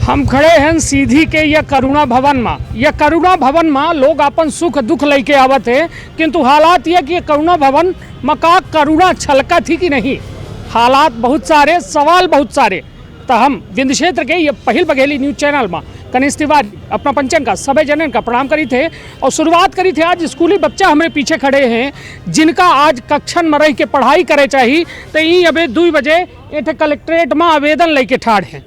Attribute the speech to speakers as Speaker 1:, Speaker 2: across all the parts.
Speaker 1: हम खड़े हैं सीधी के यह करुणा भवन में। यह करुणा भवन में लोग अपन सुख दुख लेके आवत है, किंतु हालात यह कि करुणा भवन में का करुणा छलका थी कि नहीं। हालात बहुत सारे, सवाल बहुत सारे। तो हम विंध्य क्षेत्र के ये पहिल बघेली न्यूज चैनल में कनिष्ठ तिवारी अपना पंचन का सभी जनन का प्रणाम करी थे और शुरुआत करी थे। आज स्कूली बच्चा हमारे पीछे खड़े हैं जिनका आज कक्षन में रह के पढ़ाई करे चाहिए, तो ये अबे 2 बजे ये कलेक्ट्रेट में आवेदन लेके ठाड़ हैं।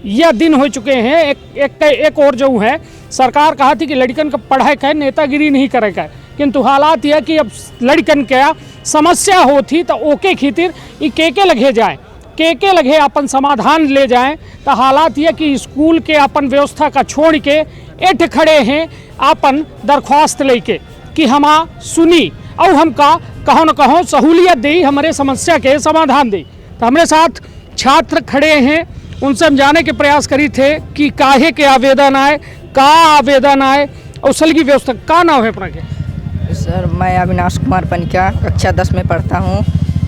Speaker 1: यह दिन हो चुके हैं। एक और जो है सरकार कहा थी कि लड़कन का पढ़ाई का नेतागिरी नहीं करेगा, किंतु हालात यह कि अब लड़कन क्या समस्या होती तो ओके खीतिर के लगे जाए, के लगे अपन समाधान ले जाएं। तो हालात यह कि स्कूल के अपन व्यवस्था का छोड़ के एठ खड़े हैं अपन दरख्वास्त लेके कि हमा सुनी और हमका कहो न कहो सहूलियत दी, हमारे समस्या के समाधान दी। तो हमारे साथ छात्र खड़े हैं, उनसे हम जाने के प्रयास करी थे कि काहे के आवेदन आए, का आवेदन आए और सल की व्यवस्था का नाम है अपना के।
Speaker 2: सर मैं अविनाश कुमार पनिका कक्षा 10 में पढ़ता हूँ।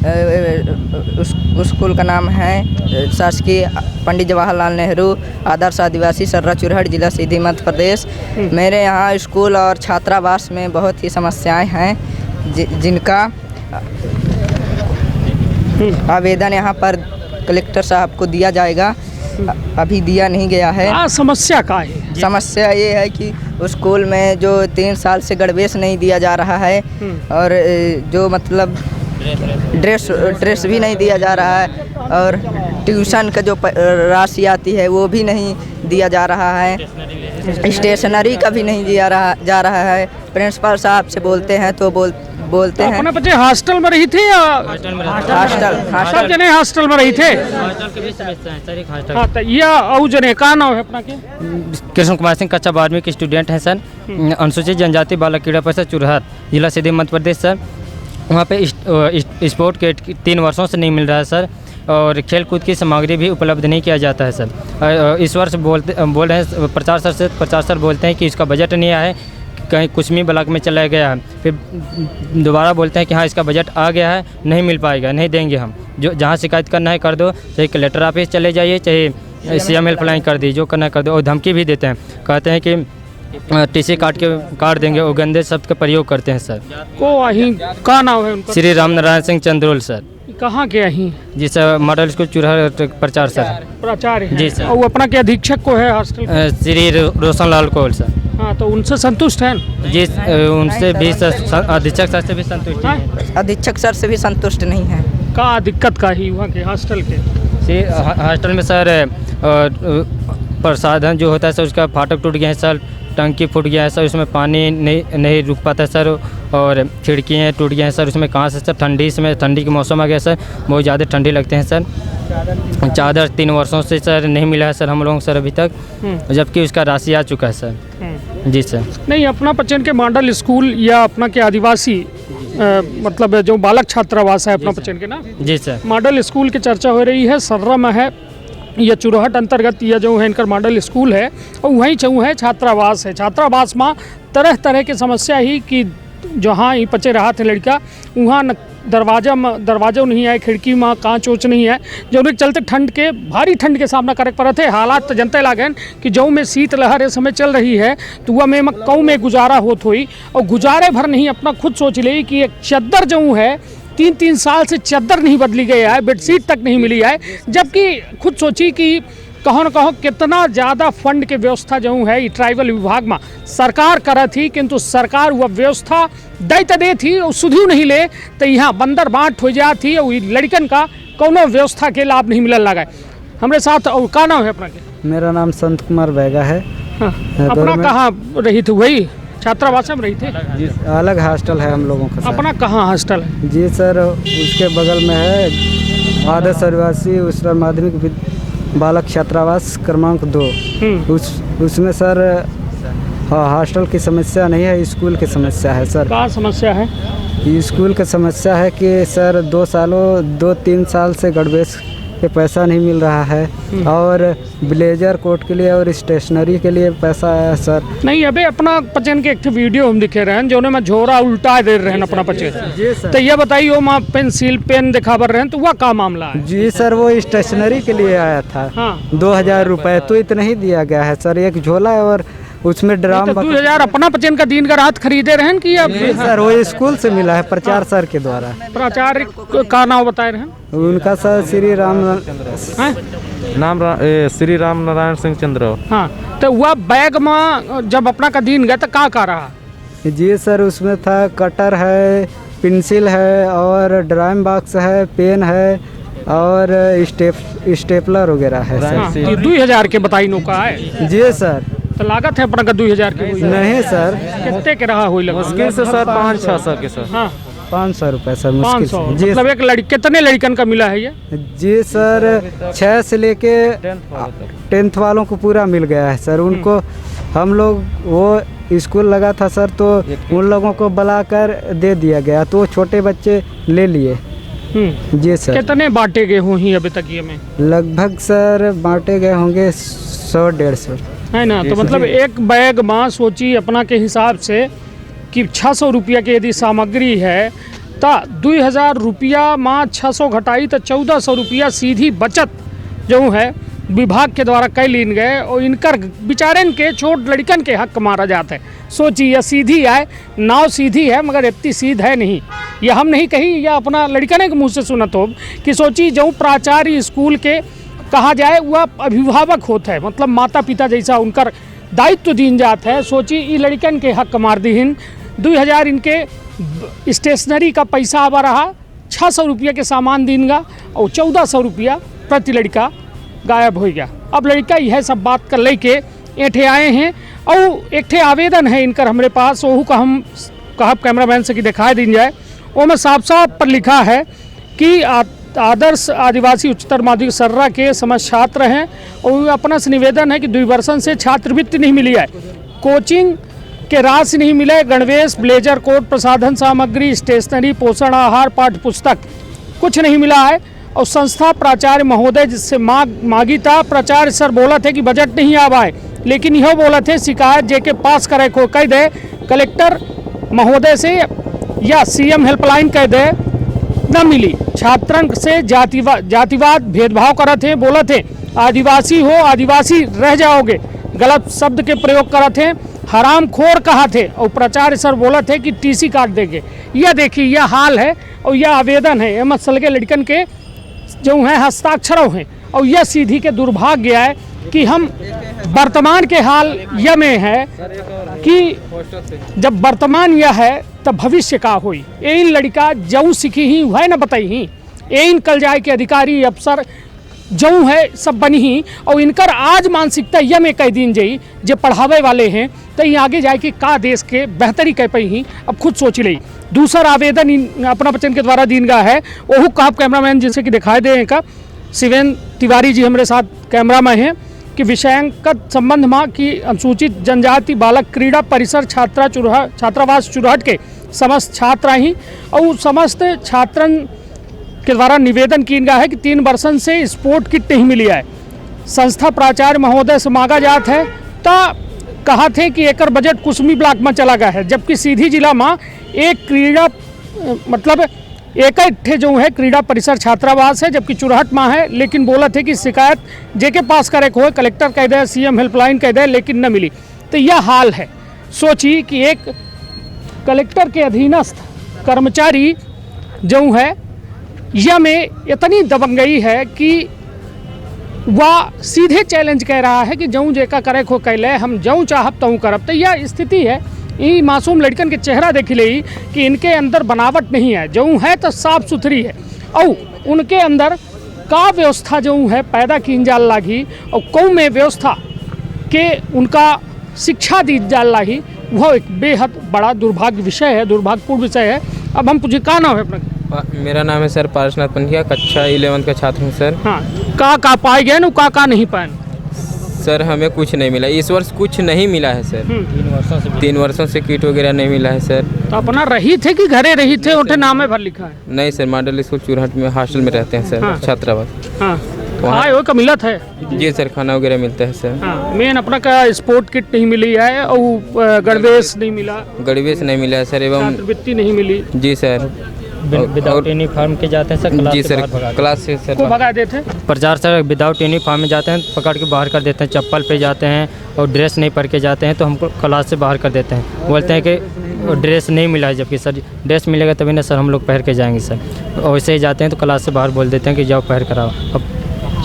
Speaker 2: उस स्कूल का नाम है शासकीय पंडित जवाहरलाल नेहरू आदर्श आदिवासी सर्रा चुरहट, जिला सीधी, मध्य प्रदेश। मेरे यहाँ स्कूल और छात्रावास में बहुत ही समस्याएं हैं जिनका आवेदन यहाँ पर कलेक्टर साहब को दिया जाएगा। अभी दिया नहीं गया है।
Speaker 1: समस्या का है?
Speaker 2: समस्या ये है कि उस स्कूल में जो 3 साल से गणवेश नहीं दिया जा रहा है और जो मतलब ड्रेस भी नहीं दिया जा रहा है और ट्यूशन का जो राशि आती है वो भी नहीं दिया जा रहा है। स्टेशनरी का भी नहीं दिया जा रहा है। प्रिंसिपल साहब से बोलते हैं तो बोलते हैं।
Speaker 1: अपने बच्चे हॉस्टल में रही थे या हॉस्टल जने हॉस्टल में रही थे? हाँ, तो ये औ जने का नाम है अपना के?
Speaker 3: कृष्ण कुमार सिंह, कक्षा 12वीं के स्टूडेंट हैं सर। अनुसूचित जनजाति बालक क्रीड़ा परिषद चुरहट, जिला सीधी, मध्य प्रदेश सर। वहाँ पे स्पोर्ट किट 3 वर्षों से नहीं मिल रहा है सर, और खेल कूद की सामग्री भी उपलब्ध नहीं किया जाता है सर। इस वर्ष बोल रहे हैं प्रचार सर बोलते हैं कि इसका बजट नहीं आया है, कहीं कुसमी ब्लॉक में चला गया है। फिर दोबारा बोलते हैं कि हाँ इसका बजट आ गया है, नहीं मिल पाएगा, नहीं देंगे हम। जो जहाँ शिकायत करना है कर दो, चाहे कलेक्टर ऑफिस चले जाइए, चाहे CM हेल्पलाइन कर दी, जो करना है कर दो। और धमकी भी देते हैं, कहते हैं कि TC काट देंगे। वो गंदे शब्द का प्रयोग करते हैं सर।
Speaker 1: को अहीं का नाम है उनका?
Speaker 3: श्री रामनारायण सिंह चंद्रोल सर।
Speaker 1: कहाँ के अहीं?
Speaker 3: जी सर, मॉडल स्कूल चुरहट प्रचार सर।
Speaker 1: प्राचार्य
Speaker 3: जी सर।
Speaker 1: और अपना के अधीक्षक को है हॉस्टल?
Speaker 3: श्री रोशन लाल कौल सर।
Speaker 1: हाँ, तो उनसे संतुष्ट हैं?
Speaker 3: जी, उनसे भी अधीक्षक सर से भी संतुष्ट हैं।
Speaker 2: अधीक्षक सर से भी संतुष्ट नहीं है।
Speaker 1: का दिक्कत का ही वहाँ के हॉस्टल के?
Speaker 3: हॉस्टल में सर प्रसाधन जो होता है सर, उसका फाटक टूट गया है सर, टंकी फूट गया है सर, उसमें पानी नहीं रुक पाता है सर, और खिड़कियाँ टूट गए हैं सर। उसमें कहाँ से सर ठंडी के मौसम आ गया सर, बहुत ज़्यादा ठंडी लगते हैं सर। चादर 3 वर्षों से सर नहीं मिला है सर हम लोगों को सर अभी तक, जबकि उसका राशि आ चुका है सर। जी सर।
Speaker 1: नहीं, अपना पचन के मॉडल स्कूल या अपना के आदिवासी मतलब जो बालक छात्रावास है अपना पचन के ना? जी सर। मॉडल स्कूल की चर्चा हो रही है, सर्रा में है यह चुरहट अंतर्गत यह जो है इनका मॉडल स्कूल है, और वहीं चौँ है छात्रावास है। छात्रावास में तरह तरह की समस्या ही कि जहाँ ही पचे रहा थे लड़का, वहाँ दरवाजा नहीं है, खिड़की में कांच ओच नहीं है, जो चलते भारी ठंड के सामना करे पड़े थे। हालात तो जनते लागन कि जो में शीत लहर इस समय चल रही है, तो वह में कऊ में गुजारा होत हुई, और गुजारे भर नहीं अपना खुद सोच ली कि एक चद्दर जो है 3 साल से चद्दर नहीं बदली गई है, बेडशीट तक नहीं मिली है। जबकि खुद सोची कि कहो न कहो कितना ज़्यादा फंड के व्यवस्था जो है ट्राइबल विभाग में सरकार करा थी, किंतु सरकार वह व्यवस्था दैत दे थी और सुधियो नहीं ले, तो यहाँ बंदर बाँट हो जाती और लड़कन का कोनो व्यवस्था के लाभ नहीं मिलने लगा। हमारे साथ और का नाम है अपना के?
Speaker 4: मेरा नाम संत कुमार बैगा है।
Speaker 1: हाँ, अपना कहाँ रही थी? वही छात्रावास में रही थे?
Speaker 4: जी, अलग हॉस्टल है हम लोगों का।
Speaker 1: अपना कहाँ हॉस्टल है?
Speaker 4: जी सर, उसके बगल में है आदर्श आदिवासी उच्चतर माध्यमिक बालक छात्रावास क्रमांक 2। उसमें सर हॉस्टल की समस्या नहीं है, स्कूल की समस्या है सर।
Speaker 1: क्या समस्या है?
Speaker 4: स्कूल की समस्या है कि सर 2-3 साल से गणवेश ये पैसा नहीं मिल रहा है। और ब्लेजर कोट के लिए और स्टेशनरी के लिए पैसा है सर।
Speaker 1: नहीं अबे अपना पचन के एक वीडियो हम दिखे रहे हैं जो में झोरा उल्टा दे रहे हैं अपना पचे।
Speaker 4: जी सर।
Speaker 1: तो ये बताइए वो पेंसिल पेन दिखावर रहे हैं तो वह का मामला है?
Speaker 4: जी सर, वो स्टेशनरी के लिए आया था।
Speaker 1: हाँ।
Speaker 4: 2000 रुपये तो इतना ही दिया गया है सर। एक झोला है और उसमें ड्राम।
Speaker 1: 2000 अपना पचन का दिन का रात खरीदे रहे हैं कि अब?
Speaker 4: सर वो स्कूल से मिला है प्रचार सर के द्वारा।
Speaker 1: प्राचार्य का नाम बताए रहे हैं?
Speaker 4: उनका सर श्री राम
Speaker 5: नाम श्री राम नारायण सिंह चंद्र।
Speaker 1: हाँ, तो वह बैग में जब अपना का दिन गया तो का रहा?
Speaker 4: जी सर, उसमें था कटर है, पेंसिल है और ड्राइंग बॉक्स है, पेन है और स्टेपलर वगैरह है सर।
Speaker 1: हाँ, ये 2000 के बताई नौका है।
Speaker 4: जी सर।
Speaker 1: तो लागत है अपना का 2000 की?
Speaker 4: नहीं सर,
Speaker 1: कितने के रहा हुई
Speaker 5: मुश्किल से सर 500-600 के सर।
Speaker 1: हाँ
Speaker 4: 500 रुपये सर मुश्किल
Speaker 1: 500
Speaker 4: से। जी
Speaker 1: मतलब एक लड़की कितने लड़कन का मिला है ये?
Speaker 4: जी सर, 6 से लेके 10th वालों को पूरा मिल गया है सर। उनको हम लोग वो स्कूल लगा था सर तो उन लोगों को बुलाकर दे दिया गया तो वो छोटे बच्चे ले लिए। जी सर।
Speaker 1: कितने बांटे गए हुई अभी तक ये में?
Speaker 4: लगभग सर बांटे गए होंगे 100-150
Speaker 1: है ना। तो मतलब एक बैग में सोची अपना के हिसाब से कि 600 रुपया की यदि सामग्री है तो 2000 रुपया में 600 घटाई तो 1400 रुपया सीधी बचत जो है विभाग के द्वारा कई लीन गए और इनकर बेचारे के छोट लड़कन के हक मारा जाता है। सोची यह सीधी है, नाव सीधी है मगर इतनी सीध है नहीं। यह हम नहीं कही, यह अपना लड़कने के मुँह से सुनत हो कि सोची जो प्राचार्य स्कूल के कहा जाए वह अभिभावक होता है, मतलब माता पिता जैसा उनकर दायित्व दीन जात है। सोची ये लड़कन के हक मार दीन। 2000 इनके स्टेशनरी का पैसा आवा रहा, 600 रुपया के सामान दीनगा और 1400 रुपया प्रति लड़का गायब हो गया। अब लड़का यह सब बात कर ले के एठे आए हैं और एक ठे आवेदन है इनकर हमारे पास, वहू का हम कहब कैमरामैन से कि दिखाई दी जाए। वो में साफ साफ पर लिखा है कि आदर्श आदिवासी उच्चतर माध्यमिक सर्रा के समस्त छात्र हैं और अपना से निवेदन है कि 2 वर्षों से छात्रवृत्ति नहीं मिली है, कोचिंग के राशि नहीं मिले, गणवेश, ब्लेजर कोट, प्रसाधन सामग्री, स्टेशनरी, पोषण आहार, पाठ्य पुस्तक कुछ नहीं मिला है। और संस्था प्राचार्य महोदय जिससे मांगी था, प्राचार्य सर बोला थे कि बजट नहीं आ पाए, लेकिन यह बोला थे शिकायत जेके पास करे को कह दे कलेक्टर महोदय से या सीएम हेल्पलाइन कह दे न मिली। छात्रन से जातिवाद भेदभाव करा थे, बोला थे आदिवासी हो आदिवासी रह जाओगे, गलत शब्द के प्रयोग करा थे, हराम खोर कहा थे और प्राचार्य सर बोला थे कि टीसी काट देंगे। यह देखिए यह हाल है और यह आवेदन है एम एस के लड़कन के जो हैं हस्ताक्षरों हैं। और यह सीधी के दुर्भाग्य है कि हम वर्तमान के हाल यह में है कि जब वर्तमान यह है तब भविष्य का हुई। इन लड़का जऊ सीखी ही वह न बताई ही, इन कल जाए के अधिकारी अफसर जऊ है सब बनी ही। और इनकर आज मानसिकता यह में कह दिन जाई जो पढ़ावे वाले हैं तो ये आगे जाए कि का देश के बेहतरी कह पाई ही। अब खुद सोच ली। दूसरा आवेदन अपना बच्चन के द्वारा दिन गा है, वह कहब कैमरामैन जिसे कि दिखाई दे का शिवेन तिवारी जी हमारे साथ कैमरा में हैं कि विषयांकत संबंध में कि अनुसूचित जनजाति बालक क्रीड़ा परिसर छात्रावास चुरहट के समस्त छात्रा ही और समस्त छात्रन के द्वारा निवेदन किया गया है कि 3 वर्षन से स्पोर्ट किट नहीं मिली है। संस्था प्राचार्य महोदय से मांगा जात है तो कहा थे कि एकर बजट कुसमी ब्लॉक में चला गया है, जबकि सीधी जिला में एक क्रीड़ा मतलब एक जो है क्रीड़ा परिसर छात्रावास है, जबकि चुरहट में है। लेकिन बोला थे कि शिकायत जेके पास करे को कलेक्टर कह दे, सीएम हेल्पलाइन कह दे, लेकिन न मिली। तो यह हाल है। सोची कि एक कलेक्टर के अधीनस्थ कर्मचारी जो है यह में इतनी दबंगई है कि वह सीधे चैलेंज कह रहा है कि जऊँ जेका करे को कैले हम जऊँ चाहब तऊँ करब। तो यह स्थिति है। ये मासूम लड़कन के चेहरा देख ले कि इनके अंदर बनावट नहीं है, जऊँ है तो साफ सुथरी है और उनके अंदर का व्यवस्था जो है पैदा की जाल लागी और कौन में व्यवस्था के उनका शिक्षा दी जाल लागी, वह एक बेहद बड़ा दुर्भाग्य विषय है, दुर्भाग्यपूर्ण विषय है। अब हम पूछे का नाम है अपना?
Speaker 6: मेरा नाम है सर पारसनाथ पंडिया, कक्षा 11 का छात्र हूँ सर।
Speaker 1: हाँ, का पाए गए न का नहीं पाए?
Speaker 6: सर हमें कुछ नहीं मिला, इस वर्ष कुछ नहीं मिला है सर। 3 वर्षों से किट वगैरह नहीं मिला है सर।
Speaker 1: तो अपना रही थे कि घरे रही थे? उठे नाम भर लिखा है?
Speaker 6: नहीं सर, मॉडल स्कूल चुरहट में हॉस्टल में रहते हैं सर।
Speaker 1: हाँ।
Speaker 6: छात्रावास।
Speaker 1: हाँ। खाए हो का मिलत है?
Speaker 6: जी सर, खाना वगैरह मिलता है सर।
Speaker 1: हाँ, मेन अपना का स्पोर्ट किट नहीं मिली है और गणवेश नहीं मिला,
Speaker 6: गणवेश नहीं मिला है सर, एवं
Speaker 1: छात्रवृत्ति नहीं मिली।
Speaker 6: जी सर।
Speaker 3: विदाउट यूनिफॉर्म के जाते हैं सर, क्लास
Speaker 6: जी
Speaker 3: से
Speaker 6: सर,
Speaker 3: बाहर भगा
Speaker 6: क्लास से
Speaker 1: को
Speaker 6: सर
Speaker 1: भगा देते हैं।
Speaker 3: प्रचार सर विदाउट यूनिफॉर्म में जाते हैं, पकड़ के बाहर कर देते हैं, चप्पल पे जाते हैं और ड्रेस नहीं पहन के जाते हैं तो हमको क्लास से बाहर कर देते हैं। बोलते हैं कि ड्रेस नहीं मिला है, जबकि सर ड्रेस मिलेगा तभी ना सर हम लोग पहन के जाएंगे सर। और वैसे ही जाते हैं तो क्लास से बाहर बोल देते हैं कि जाओ पहन कर आओ। अब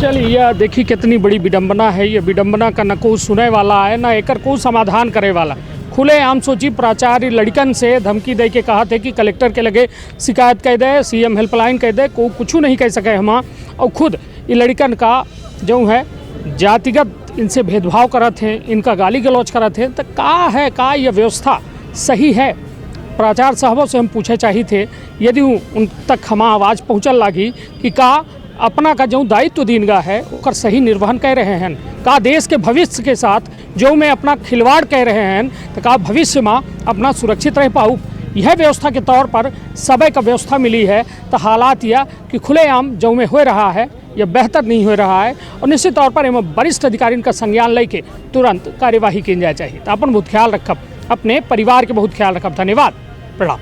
Speaker 1: चलिए, यह देखिए कितनी बड़ी विडंबना है। ये विडंबना का न कोई सुने वाला है, न एकर कोई समाधान करे वाला। खुले आम सोची प्राचार्य लड़कन से धमकी दे के कहा थे कि कलेक्टर के लगे शिकायत कह दे, सीएम हेल्पलाइन कह दे, को कुछ नहीं कह सके हम। और खुद ये लड़कन का जो है जातिगत इनसे भेदभाव करत हैं, इनका गाली गलौज करत हैं, तो का ये व्यवस्था सही है? प्राचार्य साहबों से हम पूछे चाहिए थे, यदि उन तक हम आवाज़ पहुँचल लागी कि का अपना का जो दायित्व दीनगा है ओकर सही निर्वहन कर रहे हैं, का देश के भविष्य के साथ जो में अपना खिलवाड़ कर रहे हैं, तो का भविष्य में अपना सुरक्षित रह पाऊँ। यह व्यवस्था के तौर पर सबे का व्यवस्था मिली है, तो हालात यह कि खुलेआम जो में हो रहा है यह बेहतर नहीं हो रहा है। और निश्चित तौर पर एवं वरिष्ठ अधिकारी का संज्ञान लेके तुरंत कार्यवाही की जाए चाहिए। तो अपन बहुत ख्याल रखब, अपने परिवार के बहुत ख्याल रखब। धन्यवाद, प्रणाम।